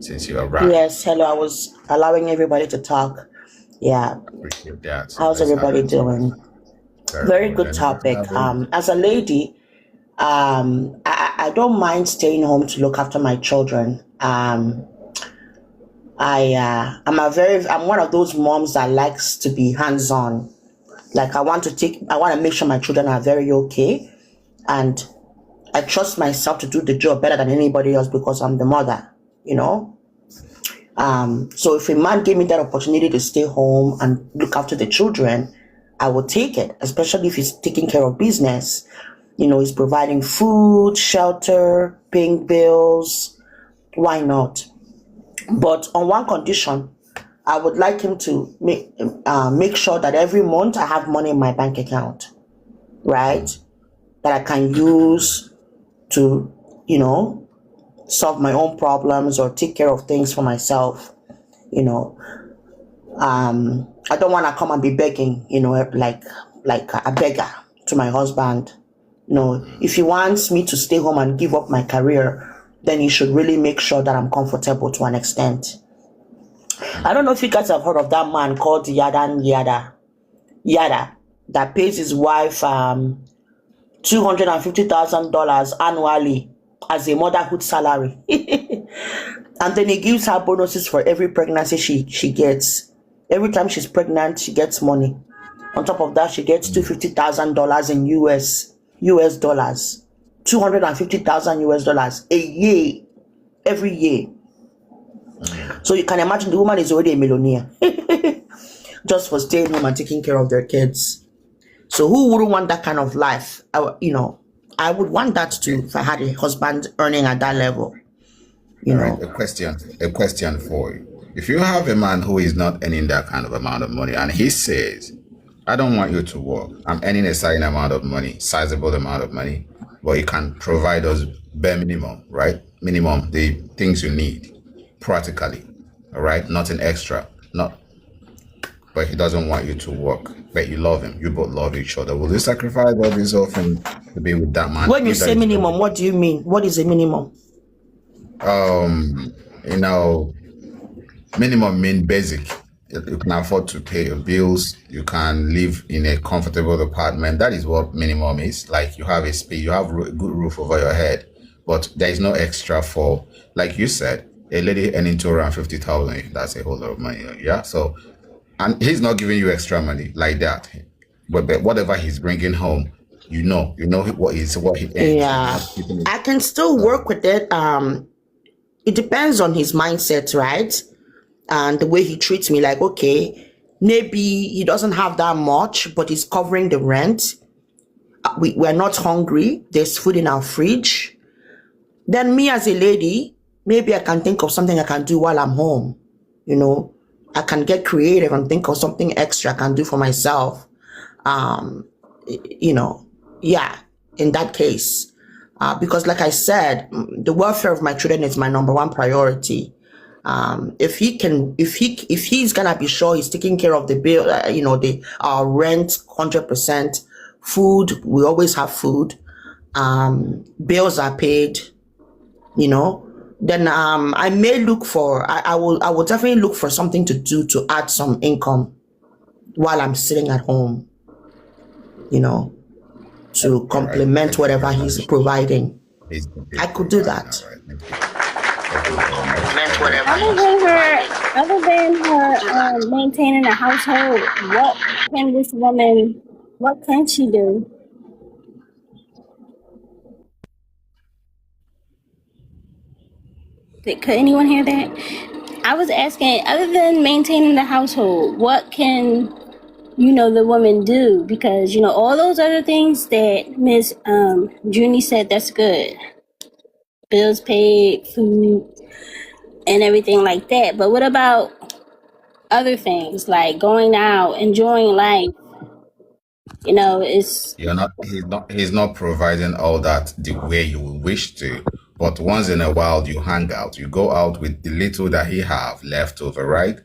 since you arrived. Yes, hello. I was allowing everybody to talk. Yeah. Appreciate that. So How's let's have everybody it. doing? Very Very good. good And let's topic. have it. As a lady, I don't mind staying home to look after my children. I'm one of those moms that likes to be hands-on. Like I want to make sure my children are very okay, and I trust myself to do the job better than anybody else because I'm the mother, you know. So if a man gave me that opportunity to stay home and look after the children, I would take it, especially if he's taking care of business. He's providing food, shelter, paying bills. Why not? But on one condition, I would like him to make sure that every month I have money in my bank account, right? That I can use to, solve my own problems or take care of things for myself. You know, I don't want to come and be begging, like a beggar to my husband. If he wants me to stay home and give up my career, then he should really make sure that I'm comfortable to an extent. I don't know if you guys have heard of that man called Yada, that pays his wife $250,000 annually as a motherhood salary. And then he gives her bonuses for every pregnancy she gets. Every time she's pregnant, she gets money. On top of that, she gets $250,000 in US dollars. 250,000 US dollars a year, every year. So you can imagine the woman is already a millionaire just for staying home and taking care of their kids. So who wouldn't want that kind of life? I would want that too if I had a husband earning at that level. All right, a question for you. If you have a man who is not earning that kind of amount of money and he says, I don't want you to work. I'm earning a certain amount of money, sizable amount of money, but you can provide us bare minimum, right? Minimum, the things you need, practically, all right? Nothing extra, not. But he doesn't want you to work, but you love him. You both love each other. Will you sacrifice all this often to be with that man? When you say minimum, what do you mean? What is a minimum? You know, minimum mean basic. You can afford to pay your bills. You can live in a comfortable apartment. That is what minimum is. Like you have a space, you have a good roof over your head, but there is no extra for, like you said, a lady earning 250,000. That's a whole lot of money. Yeah. So, and he's not giving you extra money like that. But whatever he's bringing home, you know what he earns. Yeah, I can still work with it. It depends on his mindset, right? And the way he treats me. Like, okay, maybe he doesn't have that much, but he's covering the rent. We're not hungry. There's food in our fridge. Then me as a lady, maybe I can think of something I can do while I'm home. I can get creative and think of something extra I can do for myself. Yeah, in that case. Because like I said, the welfare of my children is my number one priority. If he's gonna be sure he's taking care of the bill, our rent 100%, food, we always have food, bills are paid, then I may look for, I will definitely look for something to do to add some income while I'm sitting at home, to complement whatever he's providing. I could do that. Other than her maintaining a household, what can she do? Could anyone hear that? I was asking, other than maintaining the household, what can the woman do? Because all those other things that Miss Junie said, that's good. Bills paid, food, and everything like that. But what about other things like going out, enjoying life? He's not providing all that the way you wish to. But once in a while you hang out, you go out with the little that he have left over, right?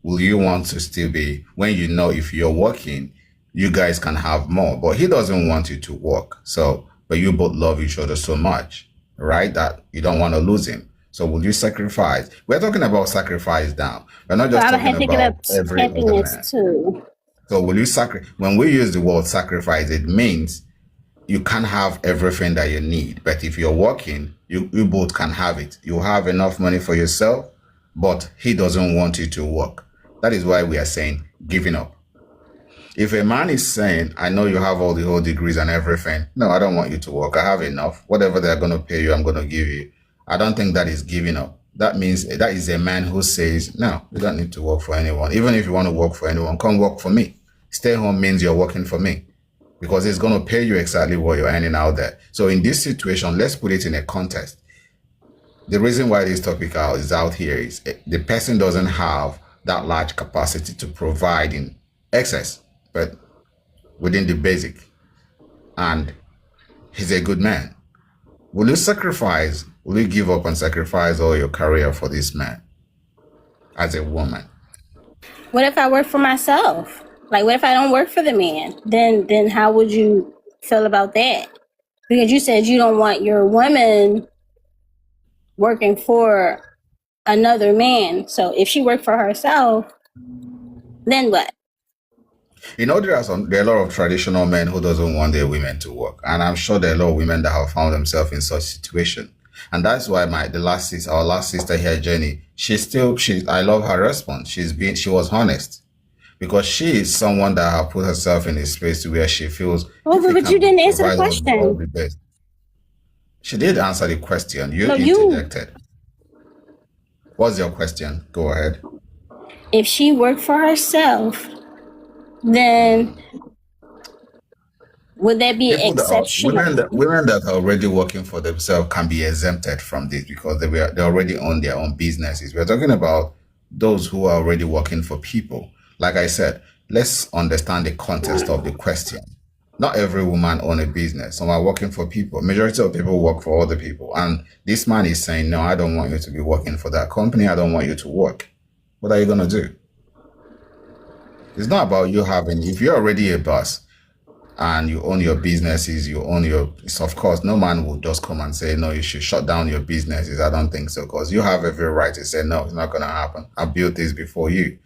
Will you want to still be, when if you're working, you guys can have more, but he doesn't want you to work. So, but you both love each other so much, right? That you don't want to lose him. So will you sacrifice? We're talking about sacrifice now. We're not So just I'm gonna talking have to get about up every other man. happiness too. So will you sacrifice? When we use the word sacrifice, it means you can't have everything that you need. But if you're working, you both can have it. You have enough money for yourself, but he doesn't want you to work. That is why we are saying giving up. If a man is saying, I know you have all the whole degrees and everything, no, I don't want you to work. I have enough. Whatever they're going to pay you, I'm going to give you. I don't think that is giving up. That means that is a man who says, no, you don't need to work for anyone. Even if you want to work for anyone, come work for me. Stay home means you're working for me because it's going to pay you exactly what you're earning out there. So in this situation, let's put it in a context. The reason why this topic is out here is the person doesn't have that large capacity to provide in excess, but within the basic. And he's a good man. Will you sacrifice, will you give up and sacrifice all your career for this man as a woman? What if I work for myself? Like, what if I don't work for the man? Then how would you feel about that? Because you said you don't want your woman working for another man. So if she worked for herself, then what? You know, there are a lot of traditional men who doesn't want their women to work, and I'm sure there are a lot of women that have found themselves in such situation, and that's why our last sister here, Jenny, I love her response. She was honest because she is someone that has put herself in a space where she feels. Oh, but you didn't answer the question. She did answer the question. You interjected. What's your question? Go ahead. If she worked for herself, then would that be exceptional? Women that are already working for themselves can be exempted from this because they already own their own businesses. We're talking about those who are already working for people. Like I said, let's understand the context of the question. Not every woman owns a business. Some are working for people. Majority of people work for other people. And this man is saying, no, I don't want you to be working for that company. I don't want you to work. What are you going to do? It's not about you if you're already a boss and you own your businesses, of course, no man will just come and say, no, you should shut down your businesses. I don't think so. Because you have every right to say, no, it's not going to happen. I built this before you.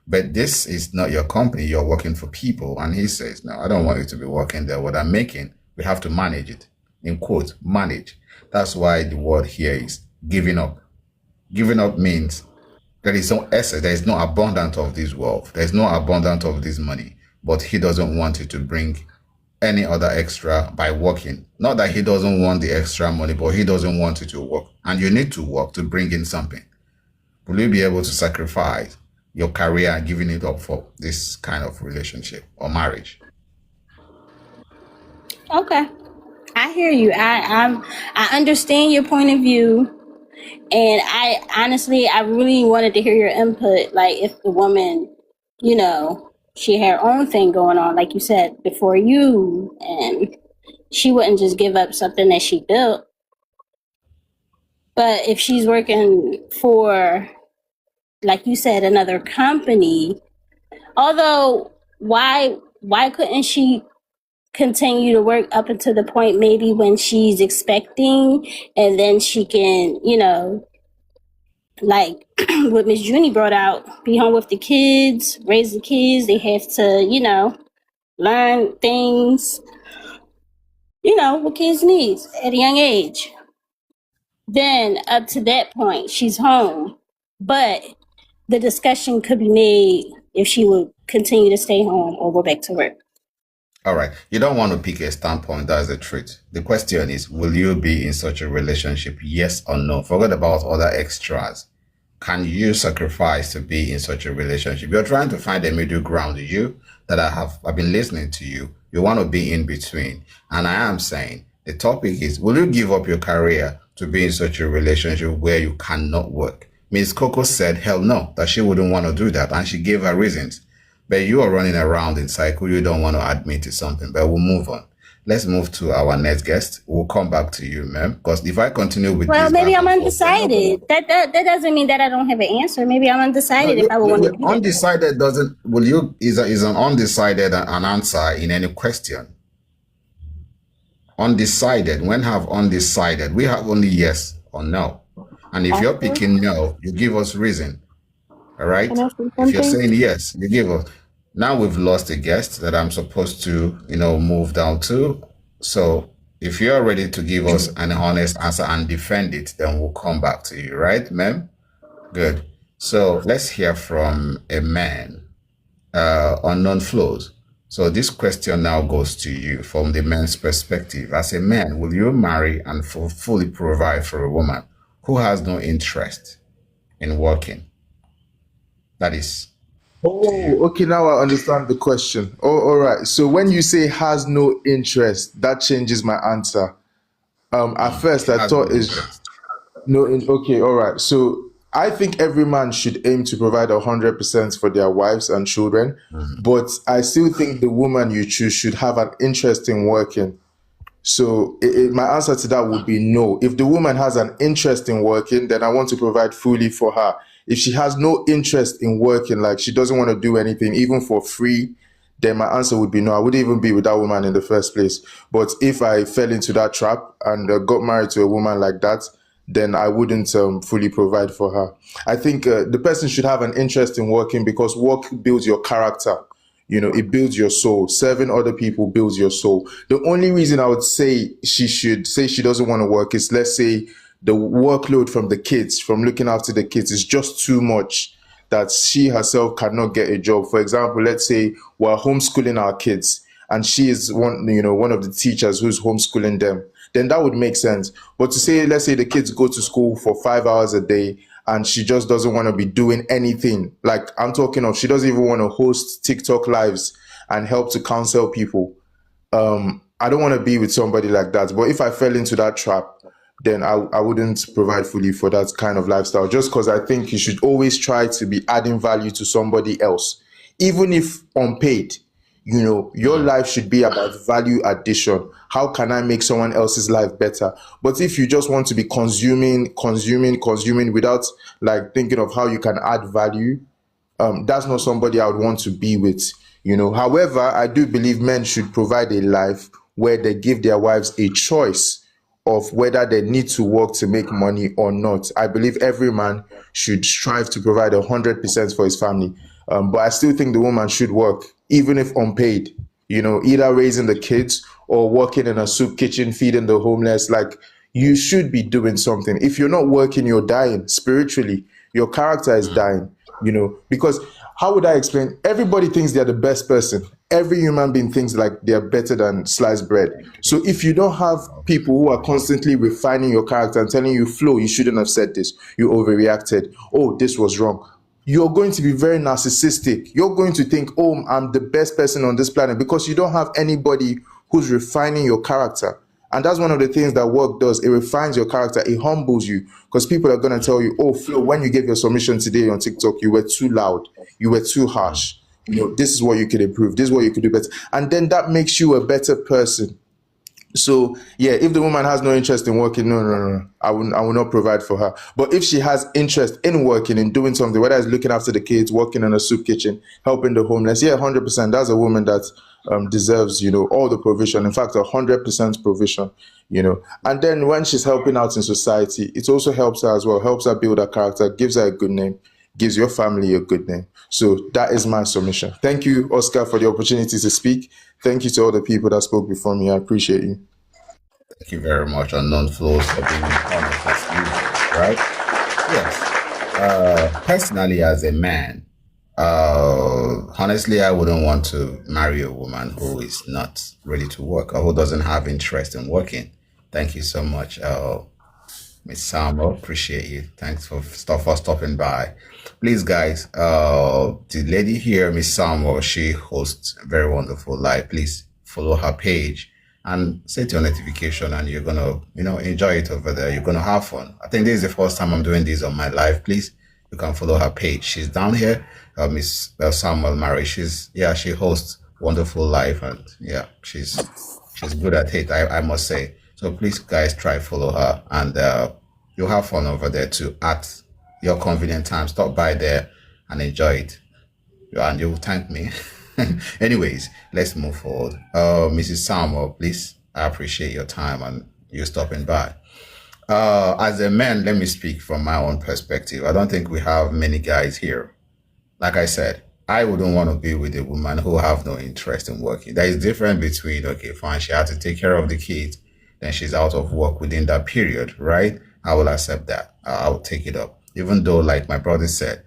But this is not your company. You're working for people. And he says, no, I don't want you to be working there. What I'm making, we have to manage it. In quotes, manage. That's why the word here is giving up. Giving up means there is no essence. There is no abundance of this wealth. There is no abundance of this money. But he doesn't want you to bring any other extra by working. Not that he doesn't want the extra money, but he doesn't want you to work. And you need to work to bring in something. Will you be able to sacrifice your career and giving it up for this kind of relationship or marriage? Okay, I hear you. I understand your point of view, and I really wanted to hear your input. Like, if the woman, she had her own thing going on, like you said before you, and she wouldn't just give up something that she built. But if she's working for, like you said, another company, although why couldn't she continue to work up until the point maybe when she's expecting, and then she can, like what Miss Junie brought out, be home with the kids, raise the kids. They have to, learn things, what kids need at a young age. Then up to that point, she's home. But the discussion could be made if she would continue to stay home or go back to work. All right. You don't want to pick a standpoint. That's the truth. The question is, will you be in such a relationship? Yes or no? Forget about other extras. Can you sacrifice to be in such a relationship? You're trying to find a middle ground. I've been listening to you. You want to be in between. And I am saying the topic is, will you give up your career to be in such a relationship where you cannot work? Ms. Coco said, hell no, that she wouldn't want to do that. And she gave her reasons. But you are running around in cycle. You don't want to admit to something. But we'll move on. Let's move to our next guest. We'll come back to you, ma'am. Because if I continue with this, maybe I'm undecided. That doesn't mean that I don't have an answer. Maybe I'm undecided if I would want to do undecided doesn't. Is an undecided an answer in any question? Undecided. When have undecided? We have only yes or no. And if you're Actually, picking no, you give us reason. All can right. I say If you're something? saying yes, you give us. Now we've lost a guest that I'm supposed to, move down to. So if you're ready to give us an honest answer and defend it, then we'll come back to you, right, ma'am? Good. So let's hear from a man, unknown flows. So this question now goes to you from the man's perspective. As a man, will you marry and fully provide for a woman who has no interest in working? That is to you. Oh, okay. Now I understand the question. Oh, all right. So when you say has no interest, that changes my answer. At first I Has no thought is interest. no. Okay, all right. So I think every man should aim to provide 100% for their wives and children, but I still think the woman you choose should have an interest in working. So my answer to that would be no. If the woman has an interest in working, then I want to provide fully for her. If she has no interest in working, like she doesn't want to do anything, even for free, then my answer would be no. I wouldn't even be with that woman in the first place. But if I fell into that trap and got married to a woman like that, then I wouldn't fully provide for her. I think the person should have an interest in working because work builds your character. It builds your soul. Serving other people builds your soul. The only reason I would say she should say she doesn't want to work is, let's say, the workload from the kids, from looking after the kids, is just too much that she herself cannot get a job. For example, let's say we're homeschooling our kids and she is one of the teachers who's homeschooling them, then that would make sense. But to say, let's say the kids go to school for 5 hours a day and she just doesn't want to be doing anything. Like I'm talking of, she doesn't even want to host TikTok lives and help to counsel people. I don't want to be with somebody like that. But if I fell into that trap, then I wouldn't provide fully for that kind of lifestyle, just because I think you should always try to be adding value to somebody else, even if unpaid. Your life should be about value addition. How can I make someone else's life better? But if you just want to be consuming without like thinking of how you can add value, that's not somebody I would want to be with. However, I do believe men should provide a life where they give their wives a choice of whether they need to work to make money or not. I believe every man should strive to provide 100% for his family. But I still think the woman should work, even if unpaid, either raising the kids or working in a soup kitchen, feeding the homeless. Like, you should be doing something. If you're not working, you're dying spiritually. Your character is dying, because how would I explain? Everybody thinks they're the best person. Every human being thinks like they're better than sliced bread. So if you don't have people who are constantly refining your character and telling you, Flo, you shouldn't have said this, you overreacted, oh, this was wrong, you're going to be very narcissistic. You're going to think, oh, I'm the best person on this planet, because you don't have anybody who's refining your character. And that's one of the things that work does. It refines your character. It humbles you, because people are going to tell you, oh, Flo, when you gave your submission today on TikTok, you were too loud. You were too harsh. This is what you could improve. This is what you could do better. And then that makes you a better person. So yeah, if the woman has no interest in working, no, I will not provide for her. But if she has interest in working, in doing something, whether it's looking after the kids, working in a soup kitchen, helping the homeless, yeah, 100%. That's a woman that deserves, all the provision. In fact, 100% provision. And then when she's helping out in society, it also helps her as well. Helps her build her character, gives her a good name, gives your family a good name. So that is my submission. Thank you, Oscar, for the opportunity to speak. Thank you to all the people that spoke before me. I appreciate you. Thank you very much, Unknown Flows, for being honest as you, right? Yes. Personally, as a man, honestly, I wouldn't want to marry a woman who is not ready to work or who doesn't have interest in working. Thank you so much, Miss Samuel. Appreciate you. Thanks for stopping by. Please, guys, the lady here, Miss Samuel, she hosts a very wonderful live. Please follow her page and set your notification, and you're gonna, enjoy it over there. You're gonna have fun. I think this is the first time I'm doing this on my live. Please, you can follow her page. She's down here, Miss Samuel Mary. She hosts wonderful live, and yeah, she's good at it. I must say. So please, guys, try follow her, and you'll have fun over there too. At your convenient time, stop by there and enjoy it, and you'll thank me. Anyways, let's move forward. Mrs. Samuel, please, I appreciate your time and you stopping by. As a man, let me speak from my own perspective. I don't think we have many guys here. Like I said, I wouldn't want to be with a woman who have no interest in working. There is difference between, okay, fine, she had to take care of the kids, then she's out of work within that period, right? I will accept that. I'll take it up. Even though, like my brother said,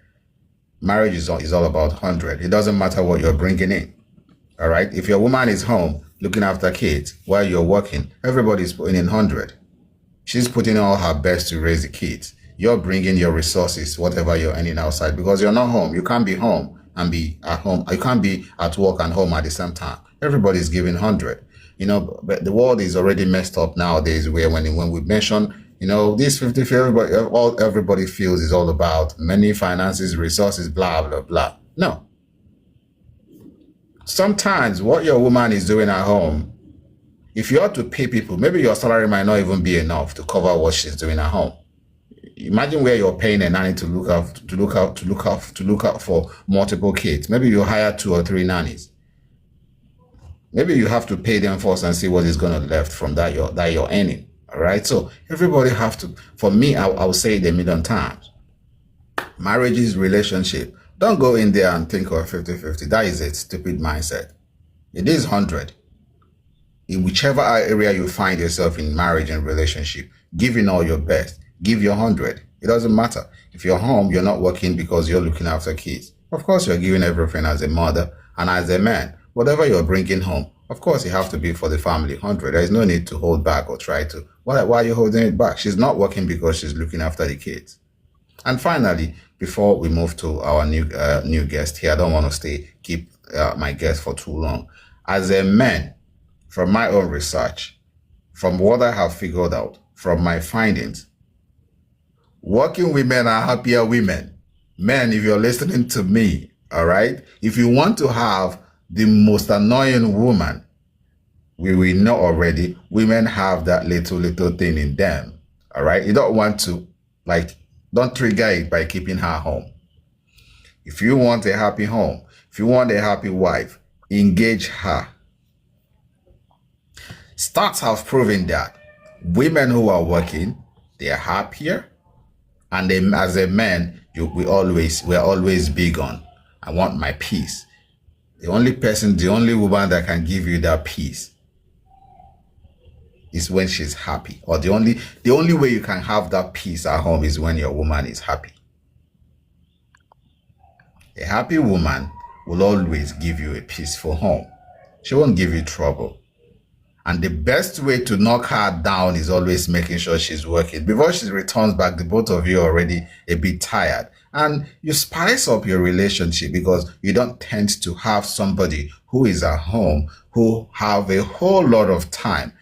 marriage is all about 100. It doesn't matter what you're bringing in, all right? If your woman is home looking after kids while you're working, everybody's putting in 100. She's putting all her best to raise the kids. You're bringing your resources, whatever you're earning outside, because you're not home. You can't be home and be at home. You can't be at work and home at the same time. Everybody's giving 100. But the world is already messed up nowadays where when we mention, this 50, all everybody feels is all about money, finances, resources, blah, blah, blah. No. Sometimes what your woman is doing at home, if you have to pay people, maybe your salary might not even be enough to cover what she's doing at home. Imagine where you're paying a nanny to look out for multiple kids. Maybe you hire 2 or 3 nannies. Maybe you have to pay them first and see what is going to left from that you're earning. All right. So everybody have to. For me, I will say it a million times. Marriages, relationship. Don't go in there and think of 50-50. That is a stupid mindset. It is 100. In whichever area you find yourself in marriage and relationship, give in all your best. Give your 100. It doesn't matter. If you're home, you're not working because you're looking after kids. Of course, you're giving everything as a mother and as a man. Whatever you're bringing home, of course, it have to be for the family 100. There is no need to hold back or try to. Why are you holding it back? She's not working because she's looking after the kids. And finally, before we move to our new guest here, I don't want to keep my guest for too long. As a man, from my own research, from what I have figured out, from my findings, working women are happier women. Men, if you're listening to me, all right, if you want to have the most annoying woman, we know already, women have that little thing in them, all right? You don't want to, don't trigger it by keeping her home. If you want a happy home, if you want a happy wife, engage her. Stats have proven that women who are working, they are happier. And then as a man, we're always big on, I want my peace. The only woman that can give you that peace is when she's happy. Or the only way you can have that peace at home is when your woman is happy. A happy woman will always give you a peaceful home. She won't give you trouble. And the best way to knock her down is always making sure she's working. Before she returns back, the both of you are already a bit tired. And you spice up your relationship because you don't tend to have somebody who is at home, who have a whole lot of time.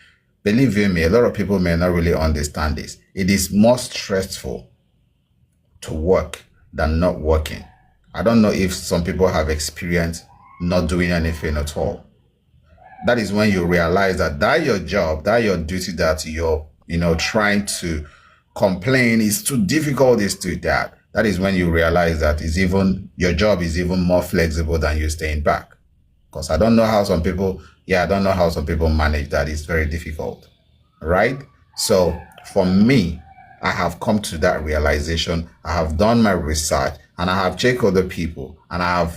Believe you me, a lot of people may not really understand this. It is more stressful to work than not working. I don't know if some people have experienced not doing anything at all. That is when you realize that your job, that your duty that you're, trying to complain is too difficult, is too that. That is when you realize that your job is even more flexible than you staying back. Because I don't know how some people manage that. It's very difficult, right? So for me, I have come to that realization. I have done my research and I have checked other people, and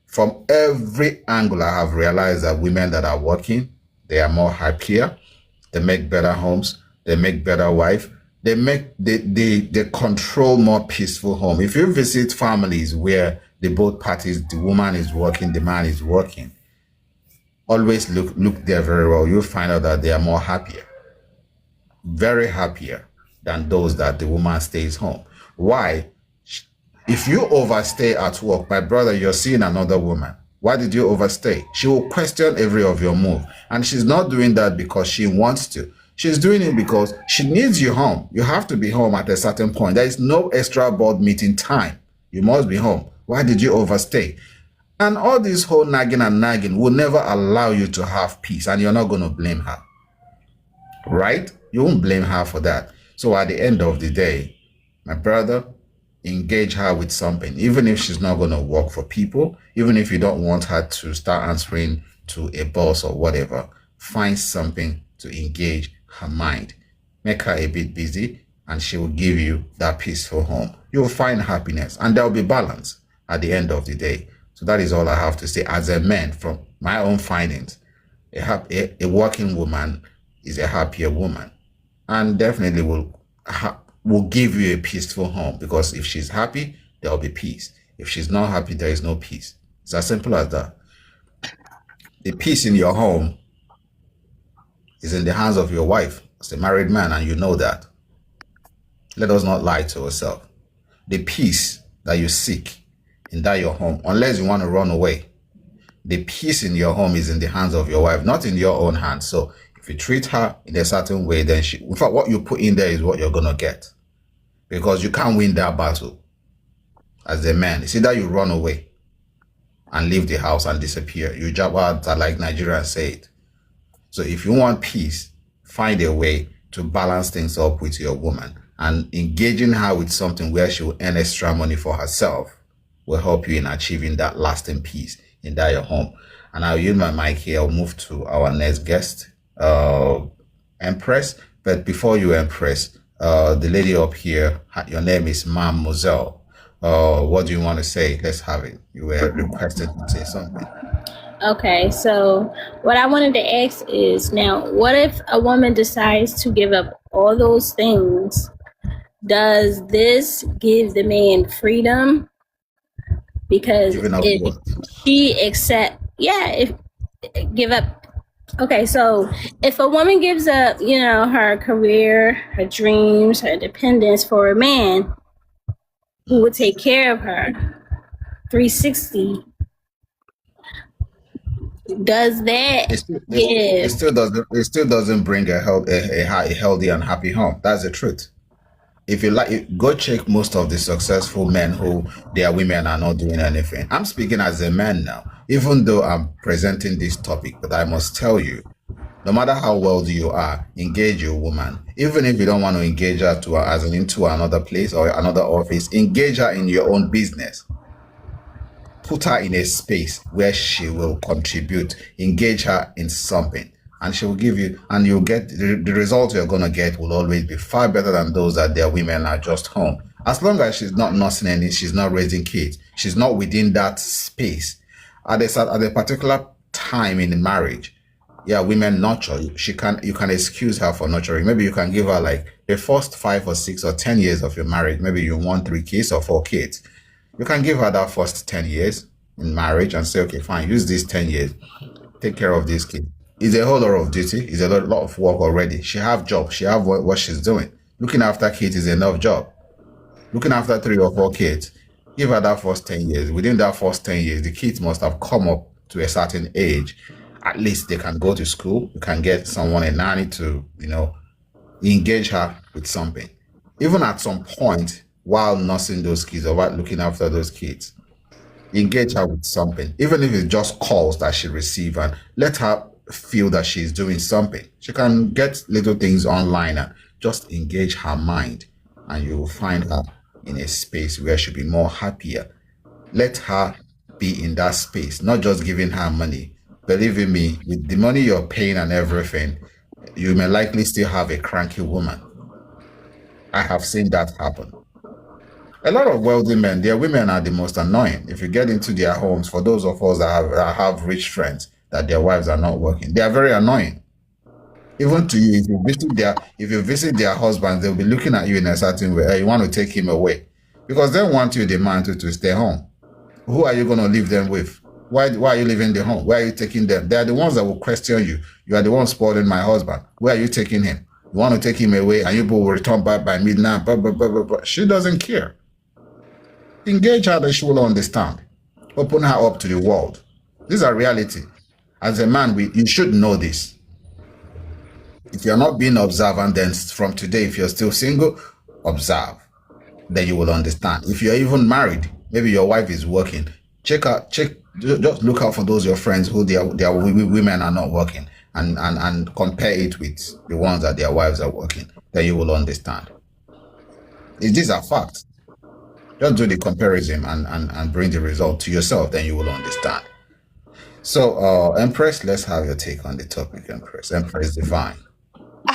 from every angle, I have realized that women that are working, they are more happier, they make better homes, they make better wife, they control more peaceful home. If you visit families where both parties, the woman is working, the man is working, always look there very well. You'll find out that they are more happier, very happier than those that the woman stays home. Why? If you overstay at work, my brother, you're seeing another woman. Why did you overstay? She will question every of your move. And she's not doing that because she wants to. She's doing it because she needs you home. You have to be home at a certain point. There is no extra board meeting time. You must be home. Why did you overstay? And all this whole nagging will never allow you to have peace. And you're not going to blame her. Right? You won't blame her for that. So at the end of the day, my brother, engage her with something, even if she's not going to work for people, even if you don't want her to start answering to a boss or whatever, find something to engage her mind. make her a bit busy, and she will give you that peaceful home. You will find happiness, and there will be balance at the end of the day. So that is all I have to say as a man from my own findings. A working woman is a happier woman, and definitely will give you a peaceful home, because if she's happy, there will be peace. If she's not happy, there is no peace. It's as simple as that. The peace in your home is in the hands of your wife as a married man, and you know that. Let us not lie to ourselves. The peace that you seek in that your home, unless you want to run away, the peace in your home is in the hands of your wife, not in your own hands. So if you treat her in a certain way, then in fact, what you put in there is what you're going to get, because you can't win that battle as a man. It's either you run away and leave the house and disappear. You jump out, like Nigerians say it. So if you want peace, find a way to balance things up with your woman, and engaging her with something where she will earn extra money for herself will help you in achieving that lasting peace in that your home. And I'll use my mic here. I'll move to our next guest, Empress. But before you, Empress, the lady up here, your name is Ma'am Moselle. What do you want to say? Let's have it. You were requested to say something. Okay, so what I wanted to ask is, now, what if a woman decides to give up all those things? Does this give the man freedom? Because if she give up. Okay, so if a woman gives up, her career, her dreams, her independence for a man who would take care of her 360, does that it still doesn't bring a healthy and happy home? That's the truth. If you like, go check most of the successful men who their women are not doing anything. I'm speaking as a man now, even though I'm presenting this topic, but I must tell you, no matter how wealthy you are, engage your woman. Even if you don't want to engage her into another place or another office, engage her in your own business. Put her in a space where she will contribute. Engage her in something, and she will give you, and you'll get the result you're going to get will always be far better than those that their women are just home. As long as she's not nursing any, she's not raising kids, she's not within that space at a particular time in the marriage. Yeah, women nurture. You can excuse her for nurturing. Maybe you can give her like the first 5 or 6 or 10 years of your marriage. Maybe you want 3 kids or 4 kids. You can give her that first 10 years in marriage and say, okay, fine, use these 10 years, take care of these kids. It's a whole lot of duty. It's a lot of work already. She have job. She have what she's doing. Looking after kids is enough job. Looking after 3 or 4 kids, give her that first 10 years. Within that first 10 years, the kids must have come up to a certain age. At least they can go to school. You can get someone, a nanny, to, engage her with something. Even at some point, while nursing those kids or while looking after those kids, engage her with something. Even if it's just calls that she receives, and let her feel that she's doing something. She can get little things online and just engage her mind, and you will find her in a space where she'll be more happier. Let her be in that space, not just giving her money. Believe in me, with the money you're paying and everything, you may likely still have a cranky woman. I have seen that happen. A lot of wealthy men, their women are the most annoying. If you get into their homes, for those of us that have rich friends, that their wives are not working, they are very annoying. Even to you, if you visit their husbands, they'll be looking at you in a certain way. You want to take him away, because they want you, demand you to stay home. Who are you going to leave them with? Why are you leaving the home? Where are you taking them? They are the ones that will question you. You are the one spoiling my husband. Where are you taking him? You want to take him away, and you will return back by midnight. She doesn't care. Engage her that she will understand. Open her up to the world. These are reality. As a man, you should know this. If you're not being observant, then from today, if you're still single, observe. Then you will understand. If you're even married, maybe your wife is working, just look out for those your friends who their women are not working, and compare it with the ones that their wives are working. Then you will understand. These are facts. Just do the comparison and bring the result to yourself, then you will understand. So, Empress, let's have your take on the topic, Empress. Empress Divine.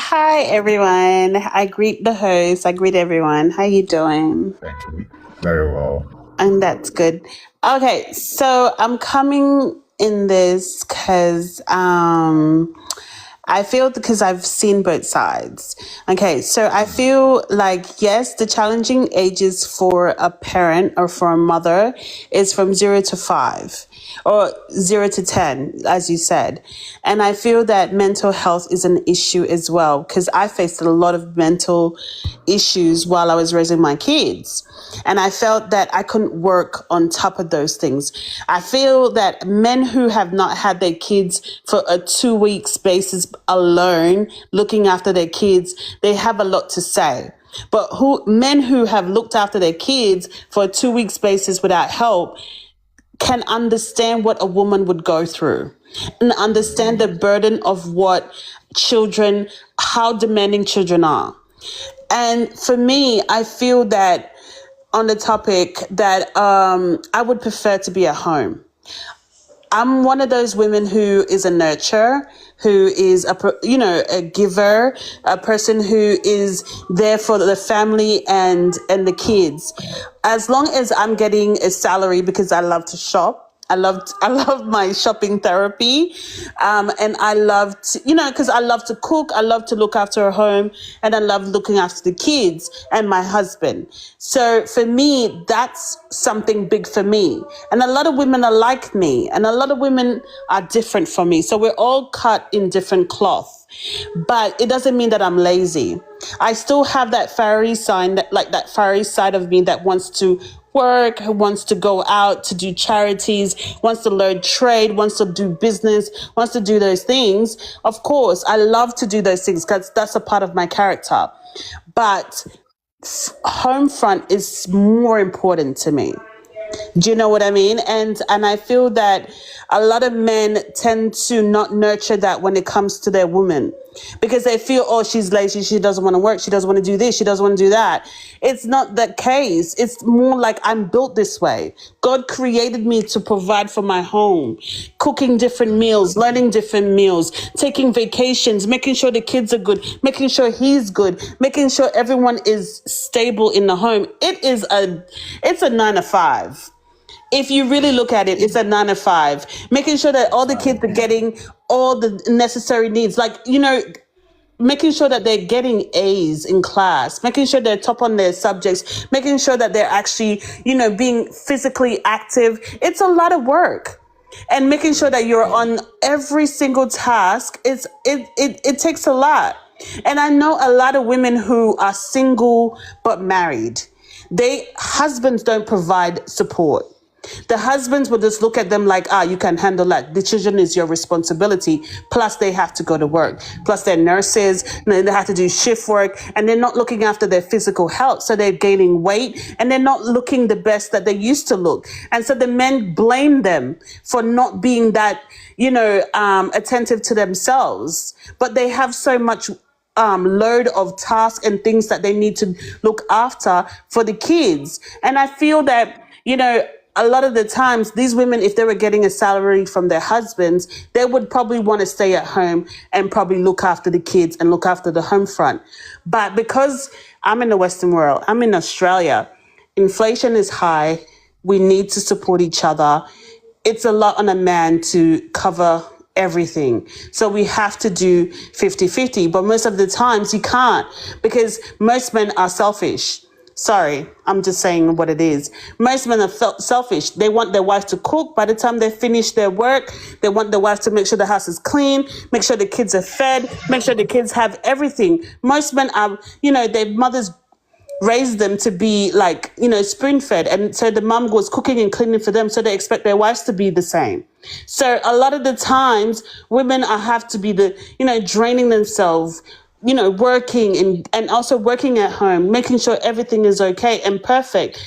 Hi everyone. I greet the host. I greet everyone. How you doing? Thank you. Very well. And that's good. Okay, so I'm coming in this because I feel because I've seen both sides. Okay, so I feel like, yes, the challenging ages for a parent or for a mother is from 0 to 5 or 0 to 10, as you said. And I feel that mental health is an issue as well because I faced a lot of mental issues while I was raising my kids. And I felt that I couldn't work on top of those things. I feel that men who have not had their kids for a 2 week basis alone, looking after their kids, they have a lot to say. But men who have looked after their kids for a 2 week basis without help can understand what a woman would go through and understand the burden of what children, how demanding children are. And for me, I feel that on the topic that I would prefer to be at home. I'm one of those women who is a nurturer, who is a giver, a person who is there for the family and the kids. As long as I'm getting a salary because I love to shop. I love my shopping therapy, and I love to, because I love to cook. I love to look after a home, and I love looking after the kids and my husband. So for me, that's something big for me. And a lot of women are like me, and a lot of women are different from me. So we're all cut in different cloth. But it doesn't mean that I'm lazy. I still have that fiery side, that fiery side of me that wants to work, who wants to go out to do charities, wants to learn trade, wants to do business, wants to do those things. Of course, I love to do those things because that's a part of my character. But home front is more important to me. Do you know what I mean? And I feel that a lot of men tend to not nurture that when it comes to their woman because they feel, oh, she's lazy, she doesn't want to work, she doesn't want to do this, she doesn't want to do that. It's not the case. It's more like I'm built this way. God created me to provide for my home, cooking different meals, learning different meals, taking vacations, making sure the kids are good, making sure he's good, making sure everyone is stable in the home. It's a 9 to 5. If you really look at it, it's a 9 to 5, making sure that all the kids are getting all the necessary needs, making sure that they're getting A's in class, making sure they're top on their subjects, making sure that they're actually, being physically active. It's a lot of work. And making sure that you're on every single task, it takes a lot. And I know a lot of women who are single but married. Husbands don't provide support. The husbands will just look at them like, you can handle that. The children is your responsibility. Plus, they have to go to work. Plus, they're nurses. And they have to do shift work. And they're not looking after their physical health. So they're gaining weight. And they're not looking the best that they used to look. And so the men blame them for not being that, attentive to themselves. But they have so much load of tasks and things that they need to look after for the kids. And I feel that, a lot of the times these women, if they were getting a salary from their husbands, they would probably want to stay at home and probably look after the kids and look after the home front. But because I'm in the Western world, I'm in Australia, inflation is high. We need to support each other. It's a lot on a man to cover everything. So we have to do 50-50. But most of the times you can't because most men are selfish. Sorry, I'm just saying what it is. Most men are selfish. They want their wife to cook. By the time they finish their work, they want the wife to make sure the house is clean, make sure the kids are fed, make sure the kids have everything. Most men are, their mothers raised them to be spoon fed. And so the mum was cooking and cleaning for them. So they expect their wives to be the same. So a lot of the times women have to be draining themselves, working and also working at home, making sure everything is okay and perfect.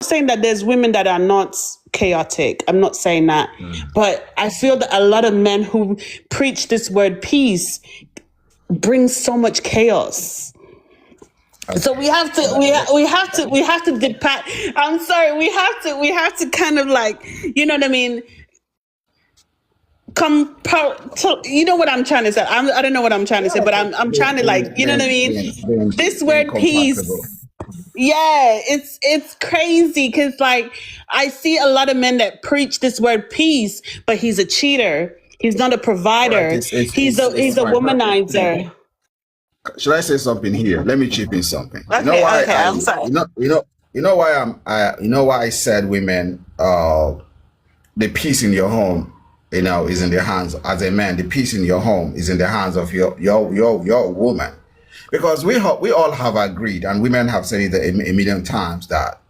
saying that there's women that are not chaotic. I'm not saying that. But I feel that a lot of men who preach this word peace bring so much chaos. So we have to depart. I'm sorry, we have to kind of like, you know what I mean? You know what I'm trying to say? I don't know what I'm trying to say, but I'm trying to like, you know what I mean? This word peace. Yeah, it's crazy because like I see a lot of men that preach this word peace, but he's a cheater. He's not a provider. He's a womanizer. Should I say something here? Let me chip in something. Okay, I'm sorry. You know why I said women, the peace in your home, is in the hands. As a man, the peace in your home is in the hands of your woman, because we all have agreed, and women have said it a million times, that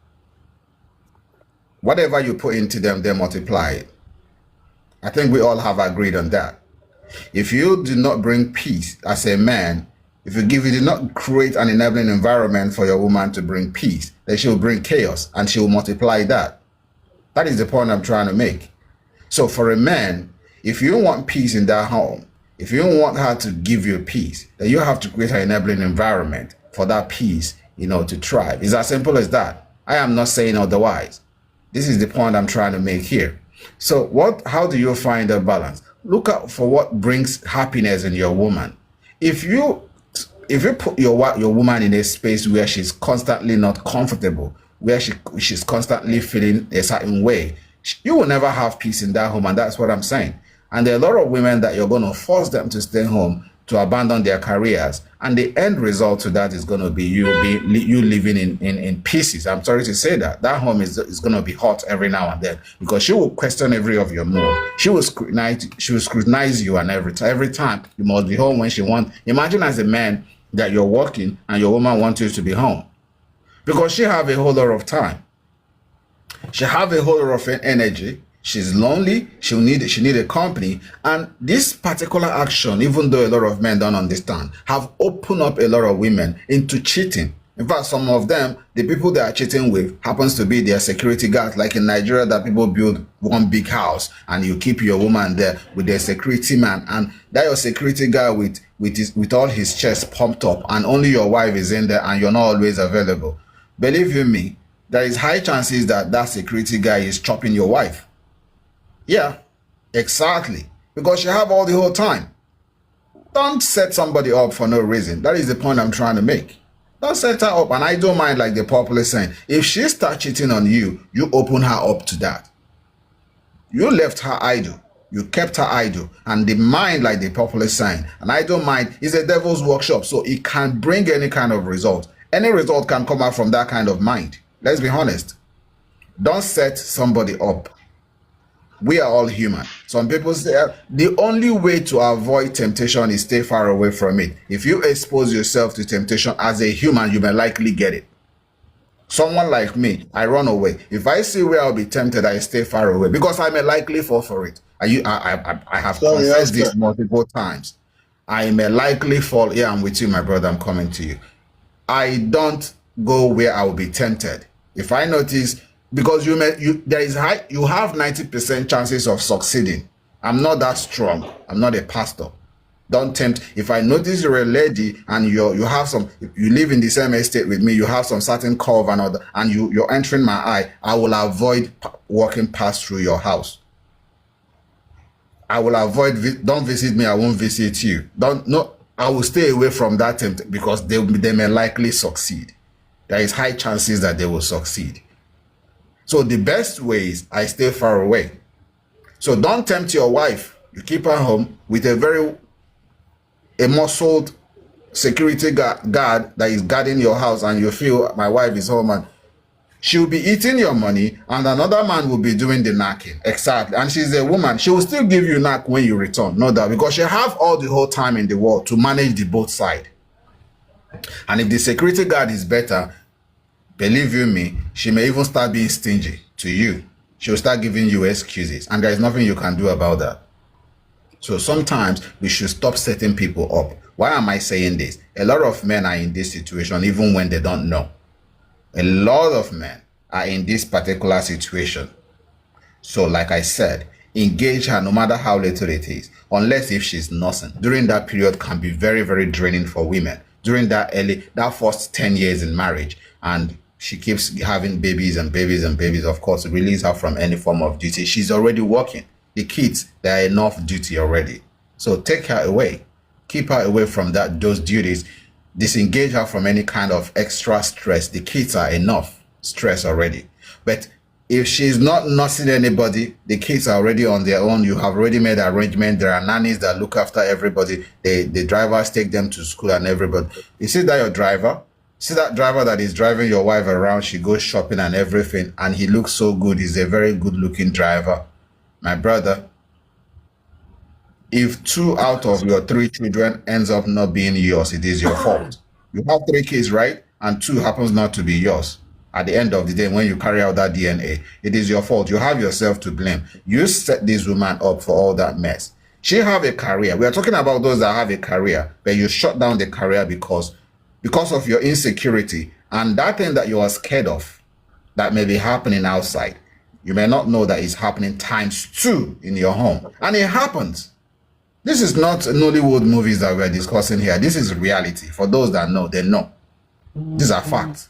whatever you put into them, they multiply it. I think we all have agreed on that. If you do not bring peace as a man, if you did not create an enabling environment for your woman to bring peace, then she will bring chaos and she will multiply that. That is the point I'm trying to make. So for a man, if you want peace in that home, if you want her to give you peace, then you have to create an enabling environment for that peace, to thrive. It's as simple as that. I am not saying otherwise. This is the point I'm trying to make here. So how do you find a balance? Look out for what brings happiness in your woman. If you put your woman in a space where she's constantly not comfortable, where she's constantly feeling a certain way, you will never have peace in that home, and that's what I'm saying. And there are a lot of women that you're going to force them to stay home, to abandon their careers, and the end result to that is going to be you living in pieces. I'm sorry to say that home is going to be hot every now and then, because she will question every of your move. She will scrutinize you, and every time you must be home when she wants. Imagine as a man that you're working and your woman wants you to be home, because she have a whole lot of time. She have a whole lot of energy. She's lonely. She need a company. And this particular action, even though a lot of men don't understand, have opened up a lot of women into cheating. In fact, some of them, the people they are cheating with happens to be their security guards. Like in Nigeria, that people build one big house and you keep your woman there with their security man, and that your security guy with all his chest pumped up, and only your wife is in there and you're not always available. Believe you me, there is high chances that security guy is chopping your wife. Yeah, exactly. Because you have all the whole time. Don't set somebody up for no reason. That is the point I'm trying to make. Don't set her up. And I don't mind, like the popular saying, if she starts cheating on you, you open her up to that. You left her idle. You kept her idle. And the mind, like the popular saying, and I don't mind, is a devil's workshop. So it can bring any kind of result. Any result can come out from that kind of mind. Let's be honest. Don't set somebody up. We are all human. Some people say the only way to avoid temptation is stay far away from it. If you expose yourself to temptation as a human, you may likely get it. Someone like me, I run away. If I see where I'll be tempted, I stay far away, because I may likely fall for it. I have confessed this multiple times. I may likely fall. Yeah, I'm with you, my brother. I'm coming to you. I don't go where I will be tempted. If I notice, because you have 90% chances of succeeding. I'm not that strong. I'm not a pastor. Don't tempt. If I notice you're a lady and you live in the same estate with me, you have some certain curve and you're entering my eye, I will avoid walking past through your house. I will avoid. Don't visit me. I won't visit you. I will stay away from that tempt, because they may likely succeed. There is high chances that they will succeed. So the best way is I stay far away. So don't tempt your wife. You keep her home with a muscled security guard that is guarding your house, and you feel my wife is home and she'll be eating your money, and another man will be doing the knacking. Exactly. And she's a woman. She will still give you knack when you return. No doubt. Because she have all the whole time in the world to manage the both side. And if the security guard is better, believe you me, she may even start being stingy to you. She'll start giving you excuses, and there is nothing you can do about that. So sometimes we should stop setting people up. Why am I saying this? A lot of men are in this situation even when they don't know. A lot of men are in this particular situation. So, like I said, engage her no matter how little it is, unless if she's nursing. During that period can be very, very draining for women. During that first 10 years in marriage, and she keeps having babies and babies and babies, of course, release her from any form of duty. She's already working. The kids, there are enough duty already. So take her away. Keep her away from those duties. Disengage her from any kind of extra stress. The kids are enough stress already. But if she's not nursing anybody, the kids are already on their own. You have already made arrangements. There are nannies that look after everybody. The drivers take them to school and everybody. You see that your driver? See that driver that is driving your wife around? She goes shopping and everything, and he looks so good. He's a very good-looking driver. My brother, if 2 out of your 3 children ends up not being yours, it is your fault. You have 3 kids, right? And 2 happens not to be yours. At the end of the day, when you carry out that DNA, it is your fault. You have yourself to blame. You set this woman up for all that mess. She have a career. We are talking about those that have a career, but you shut down the career because of your insecurity and that thing that you are scared of that may be happening outside. You may not know that it's happening ×2 in your home. And it happens. This is not Nollywood movies that we're discussing here. This is reality. For those that know, they know. These are facts.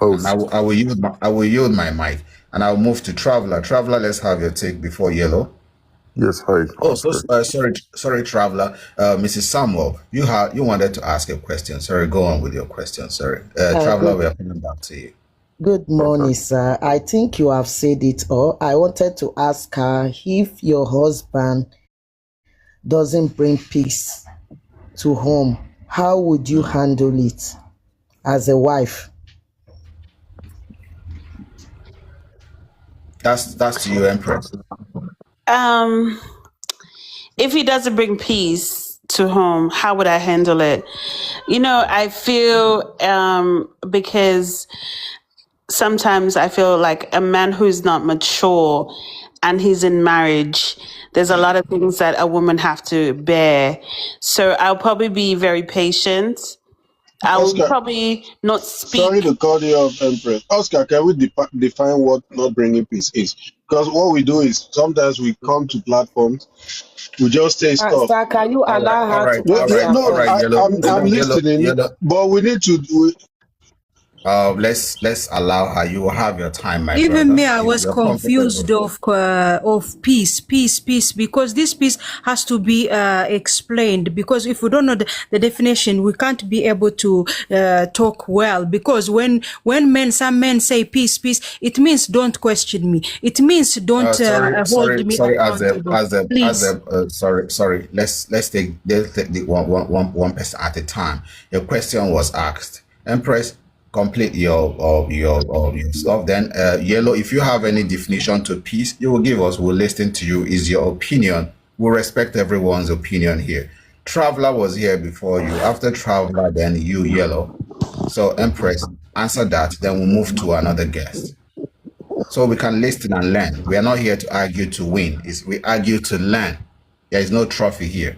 I will yield my mic and I'll move to Traveler. Traveler, let's have your take before Yellow. Yes, hi. Oh, so sorry, Traveler. Mrs. Samuel, you wanted to ask a question. Sorry, go on with your question. Sorry, Traveler, we are coming back to you. Good morning, sir. I think you have said it all. I wanted to ask her if your husband doesn't bring peace to home, how would you handle it as a wife? That's to you, Empress. If he doesn't bring peace to home, how would I handle it? I feel because sometimes I feel like a man who's not mature and he's in marriage, there's a lot of things that a woman have to bear. So I'll probably be very patient. I'll Oscar, probably not sorry speak. to cut you off, Empress. Oscar, can we define what not bringing peace is? Because what we do is sometimes we come to platforms, we just say stuff. Sir, can you allow her to Wait, answer no, first? Yellow. I'm listening, but we need to. Let's allow her. You will have your time, my Even brother. me, I If was you're confused comfortable. of peace, because this peace has to be explained. Because if we don't know the definition, we can't be able to talk well. Because when some men say peace, it means don't question me. It means don't hold me accountable. Please. Sorry. Let's take the one person at a time. Your question was asked, Empress. Complete your stuff. Then Yellow, if you have any definition to peace, you will give us. We'll listen to you. Is your opinion? We'll respect everyone's opinion here. Traveler was here before you. After Traveler, then you, Yellow. So Empress, answer that. Then we'll move to another guest. So we can listen and learn. We are not here to argue to win. We argue to learn. There is no trophy here.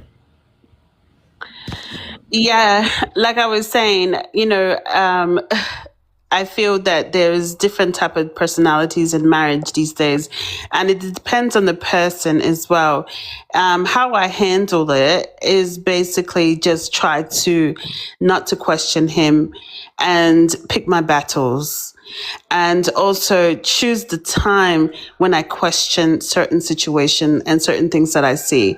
Yeah, like I was saying, I feel that there's different type of personalities in marriage these days, and it depends on the person as well. How I handle it is basically just try to not to question him and pick my battles. And also choose the time when I question certain situation and certain things that I see.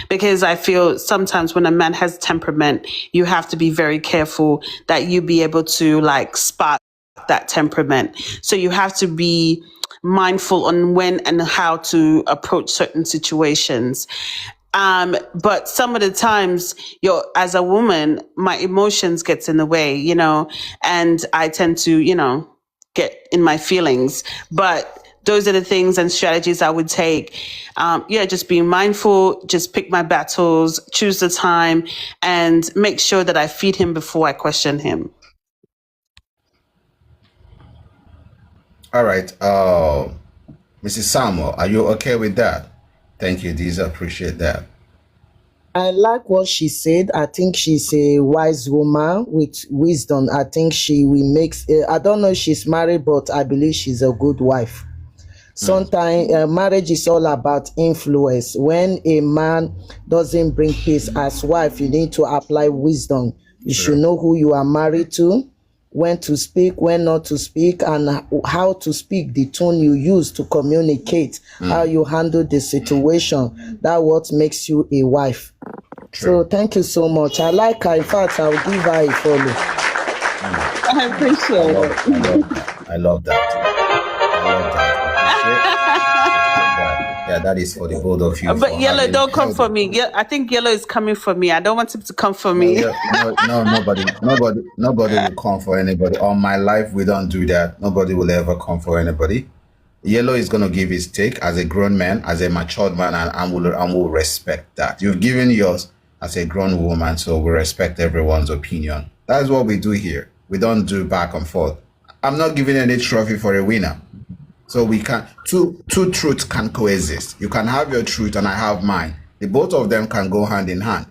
Because I feel sometimes when a man has temperament, you have to be very careful that you be able to spot that temperament. So you have to be mindful on when and how to approach certain situations. But some of the times as a woman, my emotions gets in the way, and I tend to, get in my feelings. But those are the things and strategies I would take. Just being mindful, just pick my battles, choose the time, and make sure that I feed him before I question him. All right. Mrs. Samuel, are you okay with that? Thank you, Diza. Appreciate that. I like what she said. I think she's a wise woman with wisdom. I think she will make. I don't know if she's married, but I believe she's a good wife. Sometimes marriage is all about influence. When a man doesn't bring peace, as wife, you need to apply wisdom. You should know who you are married to, when to speak, when not to speak, and how to speak, the tone you use to communicate, how you handle the situation. That's what makes you a wife. So thank you so much. I like her. In fact, I'll give her a follow. I appreciate it. I love that. Yeah, that is for the both of you. But Yellow, don't come for me. Yeah, I think Yellow is coming for me. I don't want him to come for me. Nobody will come for anybody. All my life, we don't do that. Nobody will ever come for anybody. Yellow is going to give his take as a grown man, as a matured man, and we'll respect that. You've given yours as a grown woman, so we respect everyone's opinion. That's what we do here. We don't do back and forth. I'm not giving any trophy for a winner. So we can two truths can coexist. You can have your truth and I have mine. The both of them can go hand in hand.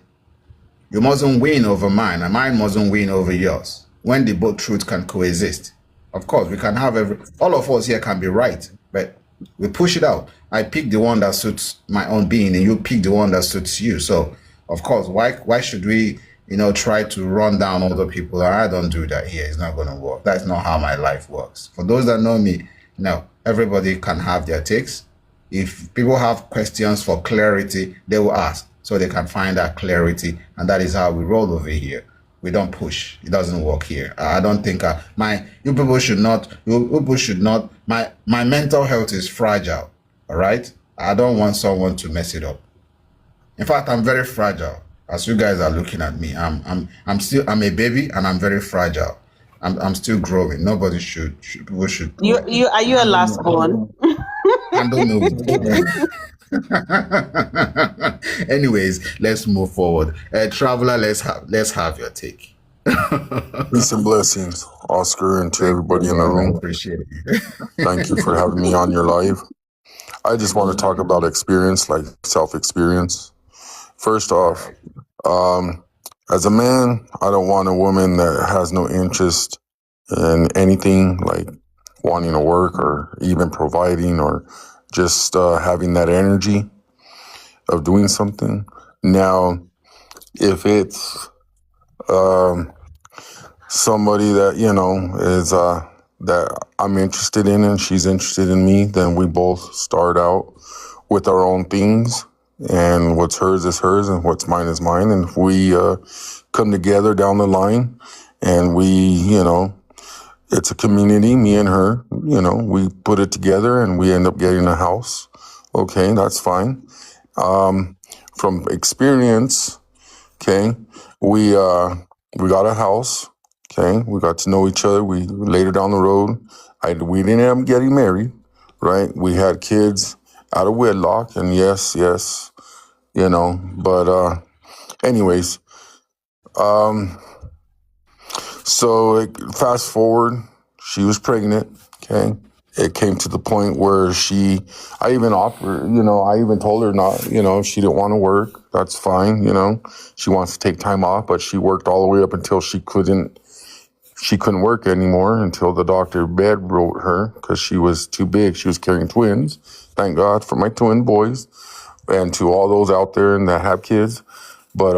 You mustn't win over mine and mine mustn't win over yours. When the both truths can coexist. Of course, we can have all of us here can be right, but we push it out. I pick the one that suits my own being and you pick the one that suits you. So of course, why should we, try to run down other people? I don't do that here. It's not going to work. That's not how my life works. For those that know me, no. Everybody can have their takes. If people have questions for clarity, they will ask so they can find that clarity. And that is how we roll over here. We don't push. It doesn't work here. I don't think my mental health is fragile. All right. I don't want someone to mess it up. In fact, I'm very fragile. As you guys are looking at me, I'm a baby and I'm very fragile. I'm still growing. Nobody should. People should. Are you a last born? I don't know. Anyways, let's move forward. Traveler, let's have your take. Peace and blessings, Oscar, and to everybody in the room. Appreciate it. Thank you for having me on your live. I just want to talk about experience, like self-experience. First off, as a man, I don't want a woman that has no interest in anything, like wanting to work or even providing or just having that energy of doing something. Now, if it's somebody that, is that I'm interested in and she's interested in me, then we both start out with our own things. And what's hers is hers and what's mine is mine. And if we come together down the line and we, it's a community, me and her, we put it together and we end up getting a house. Okay, that's fine. From experience, okay, we got a house. Okay, we got to know each other. We later down the road, we didn't end up getting married, right? We had kids out of wedlock, and yes, but anyways, so fast forward, she was pregnant, okay? It came to the point where I even told her not, if she didn't want to work, that's fine, she wants to take time off, but she worked all the way up until she couldn't work anymore until the doctor bed wrote her because she was too big. She was carrying twins. Thank God for my twin boys and to all those out there and that have kids. But,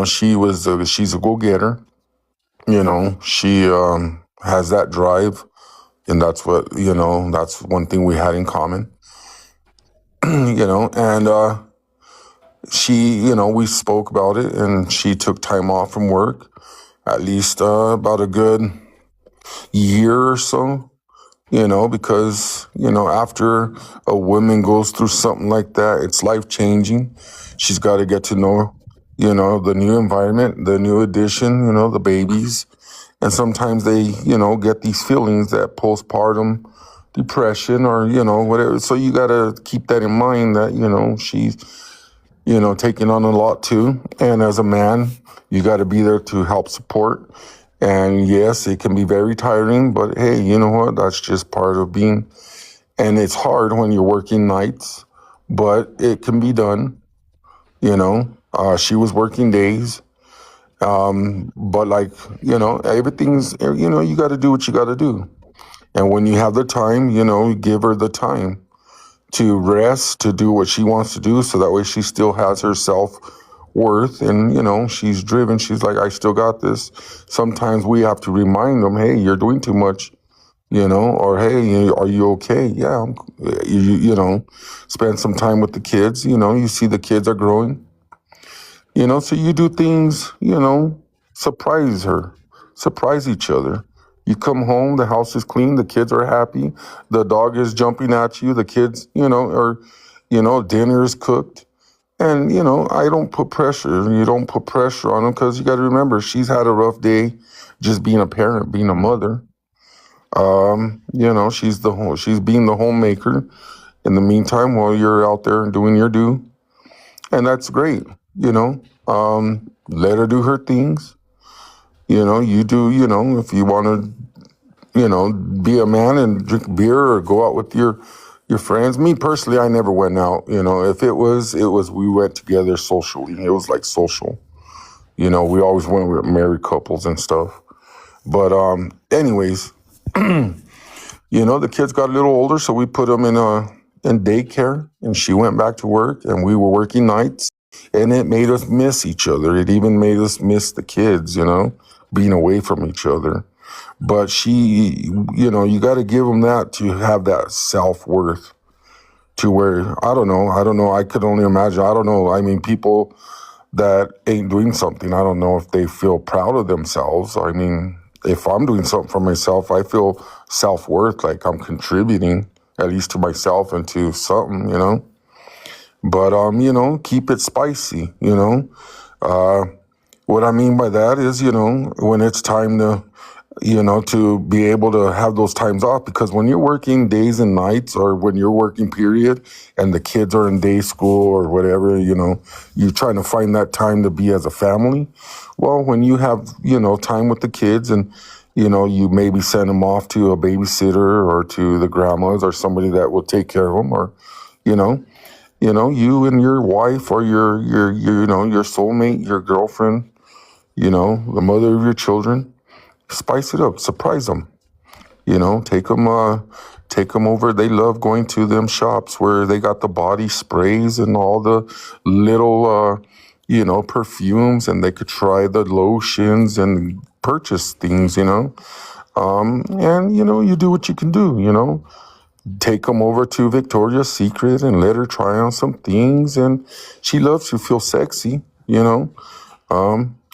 she's a go-getter. She has that drive. And that's what, that's one thing we had in common. And she, we spoke about it and she took time off from work. At least about a good year or so, because, after a woman goes through something like that, it's life-changing. She's got to get to know, the new environment, the new addition, the babies. And sometimes they, get these feelings that postpartum depression or, whatever. So you got to keep that in mind that, she's, taking on a lot too. And as a man, you got to be there to help support. And yes, it can be very tiring, but hey, you know what? That's just part of being. And it's hard when you're working nights, but it can be done. She was working days. But like, everything's, you got to do what you got to do. And when you have the time, you give her the time to rest, to do what she wants to do. So that way she still has her self-worth and, she's driven. She's like, I still got this. Sometimes we have to remind them, hey, you're doing too much, or hey, are you okay? Yeah. Spend some time with the kids. You see the kids are growing. So you do things, surprise her, surprise each other. You come home, the house is clean, the kids are happy, the dog is jumping at you, the kids, dinner is cooked. And, I don't put pressure. You don't put pressure on them because you got to remember, she's had a rough day just being a parent, being a mother. She's being the homemaker in the meantime while you're out there and doing your due. And that's great. Let her do her things. You do, if you want to, be a man and drink beer or go out with your friends. Me personally, I never went out. If it was, we went together socially. It was like social. We always went with married couples and stuff. But anyways, the kids got a little older, so we put them in daycare, and she went back to work, and we were working nights. And it made us miss each other. It even made us miss the kids, being away from each other. But she, you got to give them that to have that self-worth to where, I don't know. I could only imagine. I don't know. I mean, people that ain't doing something, I don't know if they feel proud of themselves. I mean, if I'm doing something for myself, I feel self-worth, like I'm contributing at least to myself and to something, But, keep it spicy, What I mean by that is, when it's time to be able to have those times off, because when you're working days and nights, or when you're working period and the kids are in day school or whatever, you're trying to find that time to be as a family. Well, when you have, time with the kids and, you maybe send them off to a babysitter or to the grandmas or somebody that will take care of them, or, you and your wife or your soulmate, your girlfriend, the mother of your children, spice it up, surprise them, take them over. They love going to them shops where they got the body sprays and all the little, perfumes, and they could try the lotions and purchase things, and, you do what you can do, Take them over to Victoria's Secret and let her try on some things. And she loves to feel sexy, do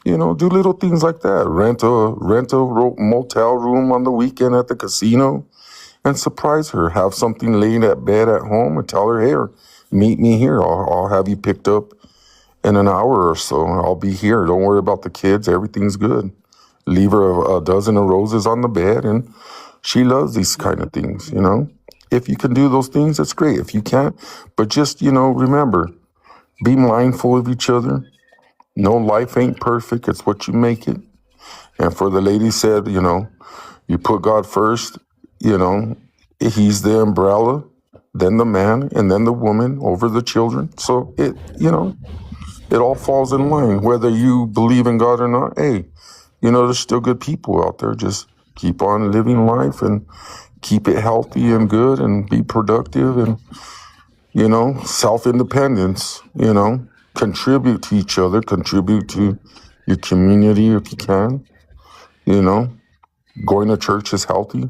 little things like that. Rent a motel room on the weekend at the casino and surprise her. Have something laid at bed at home and tell her, hey, meet me here. I'll have you picked up in an hour or so. I'll be here. Don't worry about the kids. Everything's good. Leave her a dozen of roses on the bed, and she loves these kind of things, If you can do those things, that's great. If you can't, but just, remember, be mindful of each other. No, life ain't perfect. It's what you make it. And for the lady said, you put God first, he's the umbrella, then the man, and then the woman over the children. So it all falls in line, whether you believe in God or not. Hey, there's still good people out there. Just keep on living life and keep it healthy and good and be productive and, self-independence, contribute to each other, contribute to your community if you can, going to church is healthy,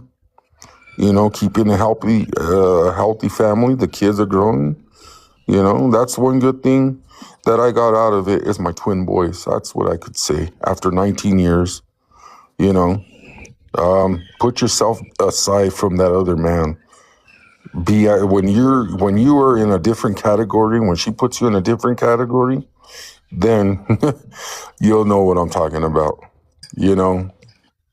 keeping a healthy family. The kids are growing, that's one good thing that I got out of it is my twin boys. That's what I could say after 19 years, put yourself aside from that other man. When you are in a different category, when she puts you in a different category, then you'll know what I'm talking about,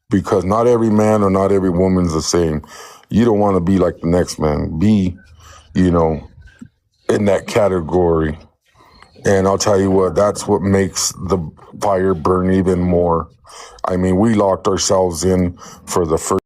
because not every man or not every woman's the same. You don't want to be like the next man. Be, in that category. And I'll tell you what, that's what makes the fire burn even more. I mean, we locked ourselves in for the first